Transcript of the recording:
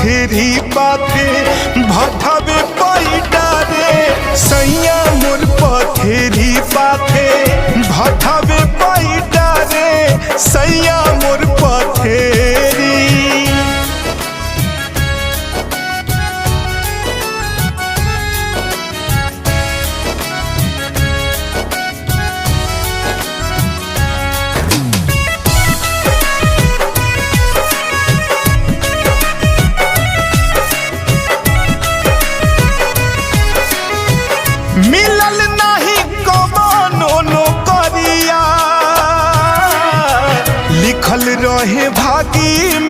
पथेरी पाथे भटवे पैडा रे सैया मोर पथेरी पाथे भटवे पैडा रे सैया मोर पथेरी। मिलल नहीं कमानो नौकरिया लिखल रहे भागी।